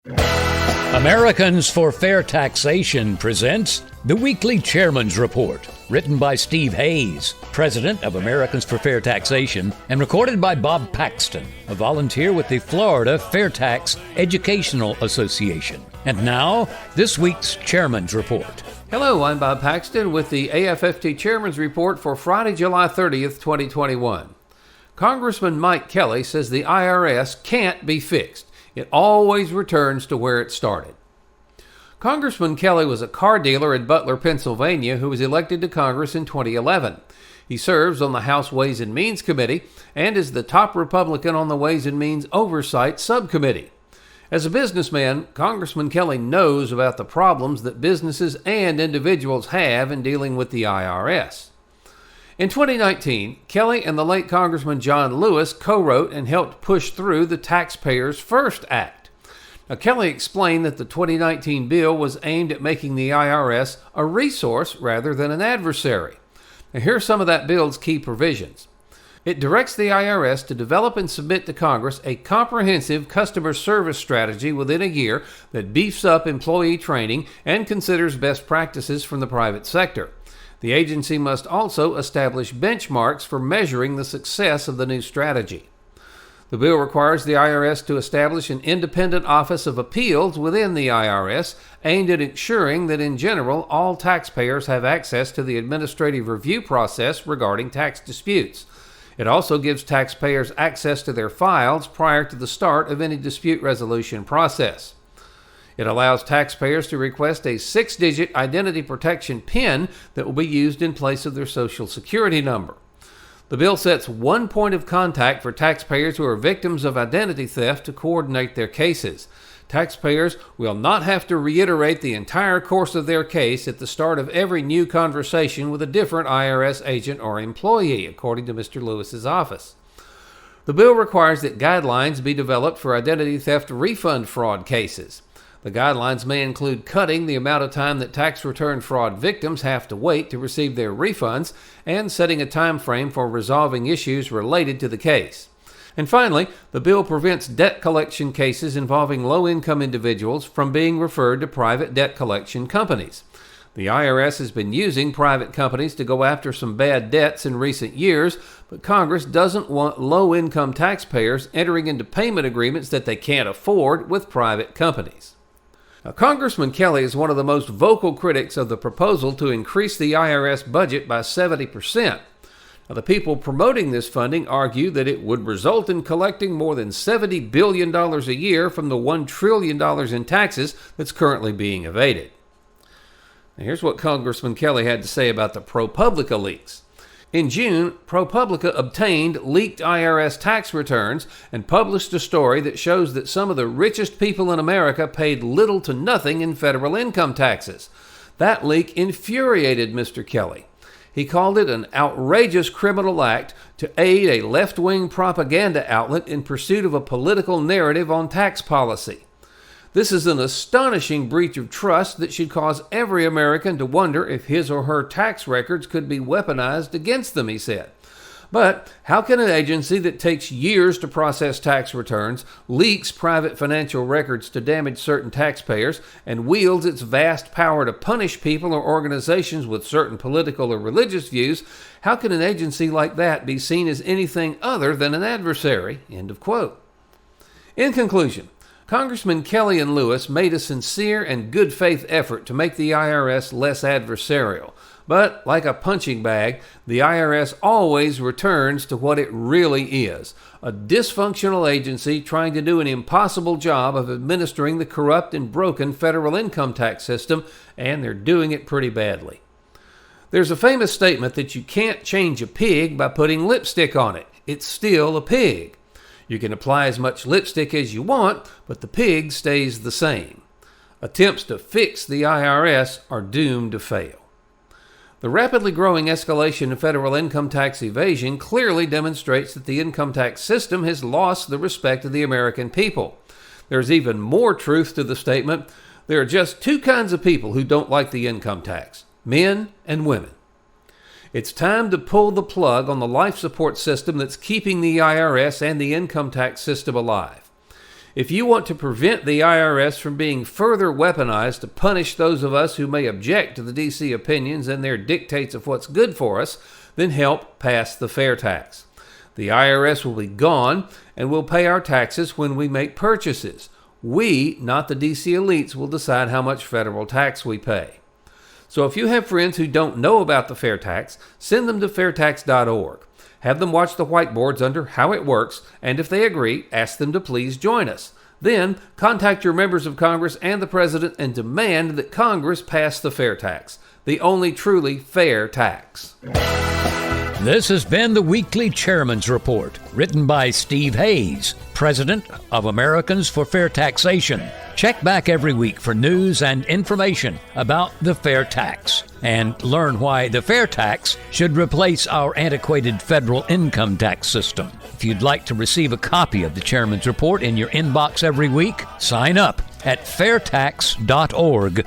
Americans for Fair Taxation presents the Weekly Chairman's Report, written by Steve Hayes, president of Americans for Fair Taxation, and recorded by Bob Paxton, a volunteer with the Florida FAIRtax Educational Association. And now, this week's Chairman's Report. Hello, I'm Bob Paxton with the AFFT Chairman's Report for Friday, July 30th, 2021. Congressman Mike Kelly says the IRS can't be fixed. It always returns to where it started. Congressman Kelly was a car dealer in Butler, Pennsylvania, who was elected to Congress in 2011. He serves on the House Ways and Means Committee and is the top Republican on the Ways and Means Oversight Subcommittee. As a businessman, Congressman Kelly knows about the problems that businesses and individuals have in dealing with the IRS. In 2019, Kelly and the late Congressman John Lewis co-wrote and helped push through the Taxpayers First Act. Now, Kelly explained that the 2019 bill was aimed at making the IRS a resource rather than an adversary. Now, here are some of that bill's key provisions. It directs the IRS to develop and submit to Congress a comprehensive customer service strategy within a year that beefs up employee training and considers best practices from the private sector. The agency must also establish benchmarks for measuring the success of the new strategy. The bill requires the IRS to establish an independent office of appeals within the IRS aimed at ensuring that in general all taxpayers have access to the administrative review process regarding tax disputes. It also gives taxpayers access to their files prior to the start of any dispute resolution process. It allows taxpayers to request a 6-digit identity protection PIN that will be used in place of their Social Security number. The bill sets one point of contact for taxpayers who are victims of identity theft to coordinate their cases. Taxpayers will not have to reiterate the entire course of their case at the start of every new conversation with a different IRS agent or employee, according to Mr. Lewis's office. The bill requires that guidelines be developed for identity theft refund fraud cases. The guidelines may include cutting the amount of time that tax return fraud victims have to wait to receive their refunds and setting a time frame for resolving issues related to the case. And finally, the bill prevents debt collection cases involving low-income individuals from being referred to private debt collection companies. The IRS has been using private companies to go after some bad debts in recent years, but Congress doesn't want low-income taxpayers entering into payment agreements that they can't afford with private companies. Now, Congressman Kelly is one of the most vocal critics of the proposal to increase the IRS budget by 70%. Now, the people promoting this funding argue that it would result in collecting more than $70 billion a year from the $1 trillion in taxes that's currently being evaded. Now, here's what Congressman Kelly had to say about the ProPublica leaks. In June, ProPublica obtained leaked IRS tax returns and published a story that shows that some of the richest people in America paid little to nothing in federal income taxes. That leak infuriated Mr. Kelly. He called it an outrageous criminal act to aid a left-wing propaganda outlet in pursuit of a political narrative on tax policy. This is an astonishing breach of trust that should cause every American to wonder if his or her tax records could be weaponized against them, he said. But how can an agency that takes years to process tax returns, leaks private financial records to damage certain taxpayers, and wields its vast power to punish people or organizations with certain political or religious views, how can an agency like that be seen as anything other than an adversary? End of quote. In conclusion, Congressman Kelly and Lewis made a sincere and good faith effort to make the IRS less adversarial. But, like a punching bag, the IRS always returns to what it really is, a dysfunctional agency trying to do an impossible job of administering the corrupt and broken federal income tax system, and they're doing it pretty badly. There's a famous statement that you can't change a pig by putting lipstick on it. It's still a pig. You can apply as much lipstick as you want, but the pig stays the same. Attempts to fix the IRS are doomed to fail. The rapidly growing escalation in federal income tax evasion clearly demonstrates that the income tax system has lost the respect of the American people. There's even more truth to the statement. There are just two kinds of people who don't like the income tax: men and women. It's time to pull the plug on the life support system that's keeping the IRS and the income tax system alive. If you want to prevent the IRS from being further weaponized to punish those of us who may object to the D.C. opinions and their dictates of what's good for us, then help pass the FAIRtax. The IRS will be gone, and we'll pay our taxes when we make purchases. We, not the D.C. elites, will decide how much federal tax we pay. So if you have friends who don't know about the FAIRtax, send them to fairtax.org. Have them watch the whiteboards under How It Works, and if they agree, ask them to please join us. Then, contact your members of Congress and the President and demand that Congress pass the FAIRtax, the only truly fair tax. This has been the Weekly Chairman's Report, written by Steve Hayes, President of Americans for Fair Taxation. Check back every week for news and information about the fair tax, and learn why the fair tax should replace our antiquated federal income tax system. If you'd like to receive a copy of the Chairman's Report in your inbox every week, sign up at fairtax.org.